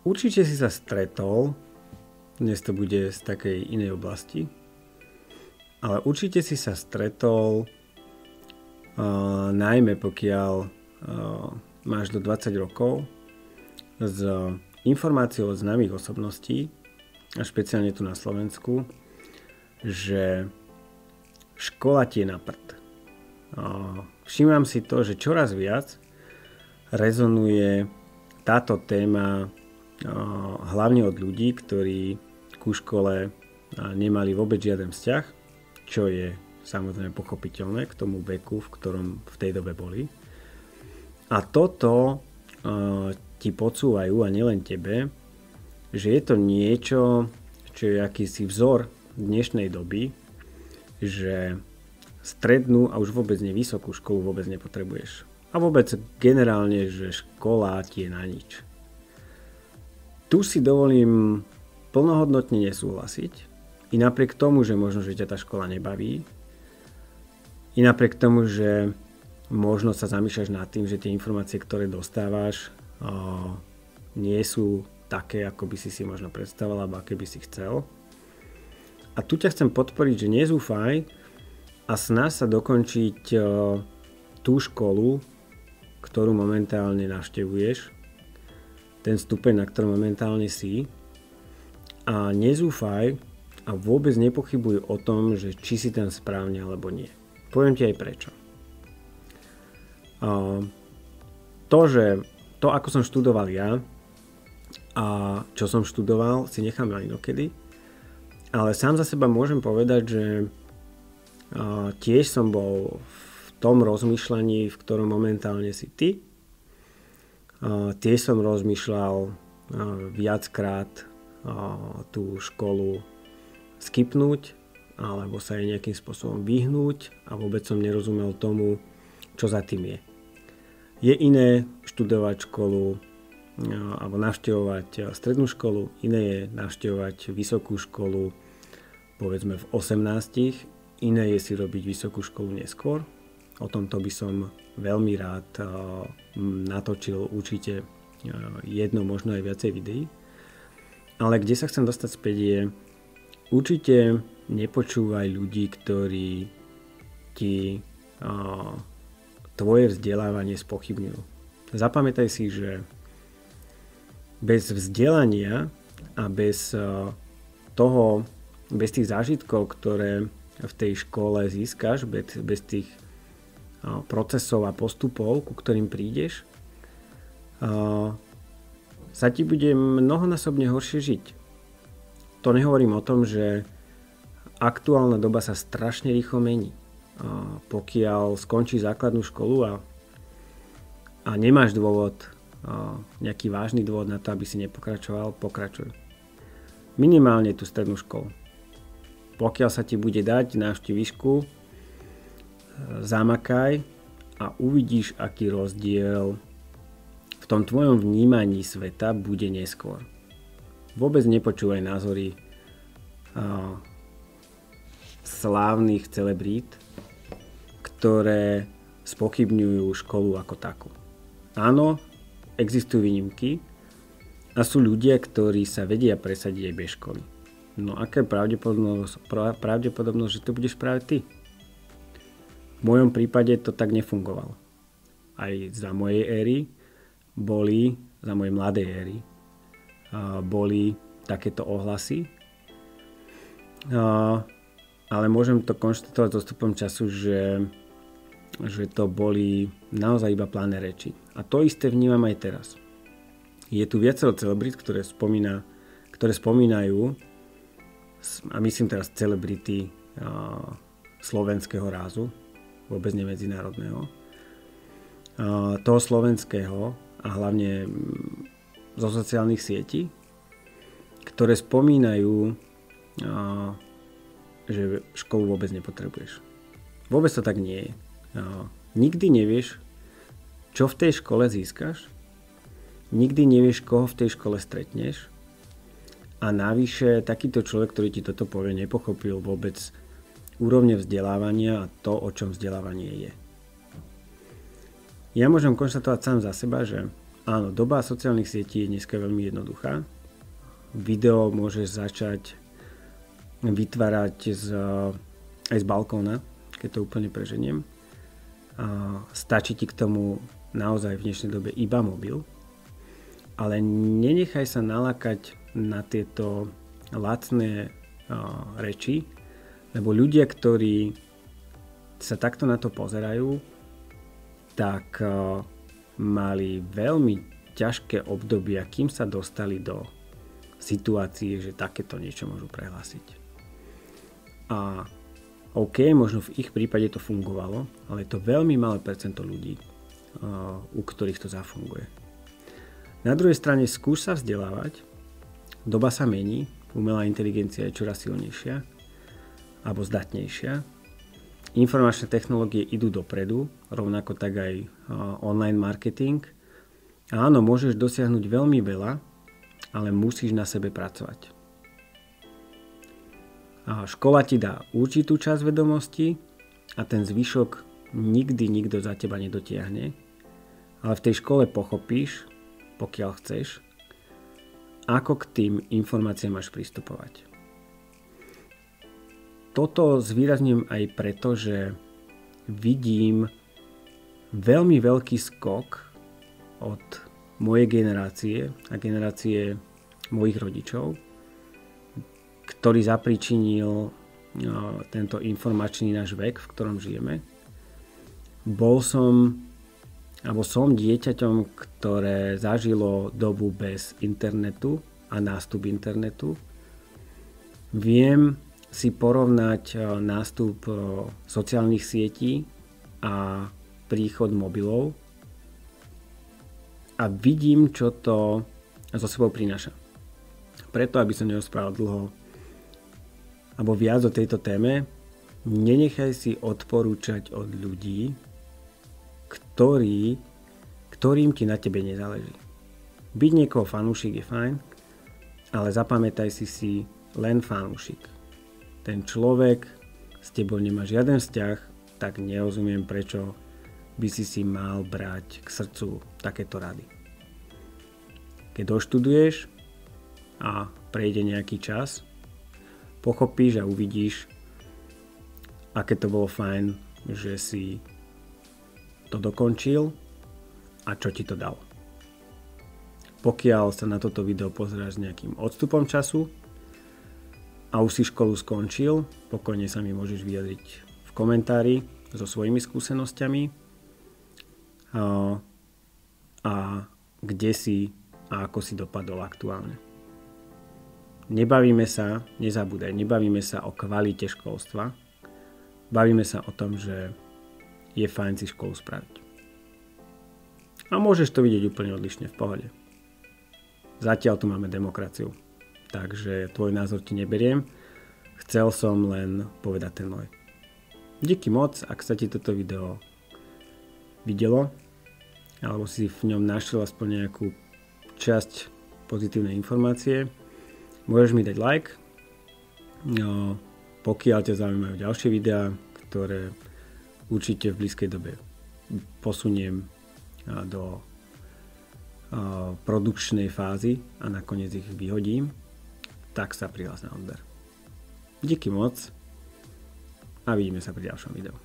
Určite si sa stretol, dnes to bude z takej inej oblasti, ale určite si sa stretol, najmä pokiaľ máš do 20 rokov, s informáciou od známych osobností, a špeciálne tu na Slovensku, že škola ti je na prd. Všímam si to, že čoraz viac rezonuje táto téma hlavne od ľudí, ktorí ku škole nemali vôbec žiaden vzťah, čo je samozrejme pochopiteľné k tomu veku, v ktorom v tej dobe boli. A toto ti podsúvajú, a nielen tebe, že je to niečo, čo je akýsi vzor dnešnej doby, že strednú a už vôbec nevysokú školu vôbec nepotrebuješ. A vôbec generálne, že škola ti je na nič. Tu si dovolím plnohodnotne nesúhlasiť. I napriek tomu, že možno, že ťa tá škola nebaví, i napriek tomu, že možno sa zamýšľaš nad tým, že tie informácie, ktoré dostávaš, nie sú také, ako by si možno predstavoval, alebo aké by si chcel. A tu ťa chcem podporiť, že nezúfaj a snaž sa dokončiť tú školu, ktorú momentálne navštevuješ, ten stupeň, na ktorom momentálne si, a nezúfaj a vôbec nepochybuj o tom, že či si tam správne alebo nie. Poviem ti aj prečo. To, ako som študoval ja a čo som študoval, si nechám na inokedy, ale sám za seba môžem povedať, že tiež som bol v tom rozmýšľaní, v ktorom momentálne si ty. Tiež som rozmýšľal viackrát tú školu skipnúť alebo sa jej nejakým spôsobom vyhnúť a vôbec som nerozumel tomu, čo za tým je. Je iné študovať školu alebo navštevovať strednú školu, iné je navštevovať vysokú školu povedzme v 18, iné je si robiť vysokú školu neskôr. O tomto by som veľmi rád natočil určite jedno, možno aj viacej videí. Ale kde sa chcem dostať späť je, určite nepočúvaj ľudí, ktorí ti tvoje vzdelávanie spochybňujú. Zapamätaj si, že bez vzdelania a bez tých zážitkov, ktoré v tej škole získaš, bez tých procesov a postupov, ku ktorým prídeš, sa ti bude mnohonásobne horšie žiť. To nehovorím o tom, že aktuálna doba sa strašne rýchlo mení. Pokiaľ skončíš základnú školu a nemáš dôvod, nejaký vážny dôvod na to, aby si nepokračoval, pokračuj. Minimálne tú strednú školu. Pokiaľ sa ti bude dať návštev výšku, zamakaj a uvidíš, aký rozdiel v tom tvojom vnímaní sveta bude neskôr. Vôbec nepočúvaj názory slávnych celebrít, ktoré spochybňujú školu ako takú. Áno, existujú výnimky a sú ľudia, ktorí sa vedia presadiť aj bez školy. No aká je pravdepodobnosť, že to budeš práve ty? V mojom prípade to tak nefungovalo. Aj za mojej éry za mojej mladej éry boli takéto ohlasy. Ale môžem to konštatovať s odstupom času, že to boli naozaj iba plané reči. A to isté vnímam aj teraz. Je tu viacero celebrít, ktoré spomínajú, a myslím teraz celebrity slovenského rázu, vôbec nie medzinárodného, toho slovenského a hlavne zo sociálnych sietí, ktoré spomínajú, že školu vôbec nepotrebuješ. Vôbec to tak nie je. Nikdy nevieš, čo v tej škole získaš, nikdy nevieš, koho v tej škole stretneš a navyše takýto človek, ktorý ti toto povie, nepochopil vôbec úrovne vzdelávania a to, o čom vzdelávanie je. Ja môžem konštatovať sám za seba, že áno, doba sociálnych sietí je dneska veľmi jednoduchá. Video môžeš začať vytvárať aj z balkóna, keď to úplne preženiem. Stačí ti k tomu naozaj v dnešnej dobe iba mobil, ale nenechaj sa nalákať na tieto lacné reči, lebo ľudia, ktorí sa takto na to pozerajú, tak mali veľmi ťažké obdobia, kým sa dostali do situácie, že takéto niečo môžu prehlásiť. A OK, možno v ich prípade to fungovalo, ale je to veľmi malé percento ľudí, u ktorých to zafunguje. Na druhej strane skús sa vzdelávať, doba sa mení, umelá inteligencia je čoraz silnejšia alebo zdatnejšia. Informačné technológie idú dopredu, rovnako tak aj online marketing. A áno, môžeš dosiahnuť veľmi veľa, ale musíš na sebe pracovať. A škola ti dá určitú časť vedomostí a ten zvyšok nikdy nikto za teba nedotiahne. Ale v tej škole pochopíš, pokiaľ chceš, ako k tým informáciám máš pristupovať. Toto zvýrazním aj preto, že vidím veľmi veľký skok od mojej generácie a generácie mojich rodičov, ktorý zapričinil tento informačný náš vek, v ktorom žijeme. Som dieťaťom, ktoré zažilo dobu bez internetu a nástup internetu. Viem si porovnať nástup sociálnych sietí a príchod mobilov a vidím, čo to so sebou prináša. Preto, aby som nerozprával dlho alebo viac o tejto téme, nenechaj si odporúčať od ľudí, ktorým ti na tebe nezáleží. Byť niekoho fanúšik je fajn, ale zapamätaj si len fanúšik. Ten človek s tebou nemá žiaden vzťah, tak nerozumiem, prečo by si mal brať k srdcu takéto rady. Keď doštuduješ a prejde nejaký čas, pochopíš a uvidíš, aké to bolo fajn, že si to dokončil a čo ti to dalo. Pokiaľ sa na toto video pozeráš s nejakým odstupom času a už si školu skončil, pokojne sa mi môžeš vyjadriť v komentári so svojimi skúsenosťami a kde si a ako si dopadol aktuálne. Nebavíme sa o kvalite školstva, bavíme sa o tom, že je fajn si školu spraviť. A môžeš to vidieť úplne odlišne, v pohode. Zatiaľ tu máme demokraciu, takže tvoj názor ti neberiem. Chcel som len povedať ten môj. Díky moc, ak sa ti toto video videlo, alebo si v ňom našiel aspoň nejakú časť pozitívnej informácie, môžeš mi dať like. No, pokiaľ ťa zaujímajú ďalšie videá, ktoré určite v blízkej dobe posuniem do produkčnej fázy a nakoniec ich vyhodím, tak sa prihlás na odber. Díky moc a vidíme sa pri ďalšom videu.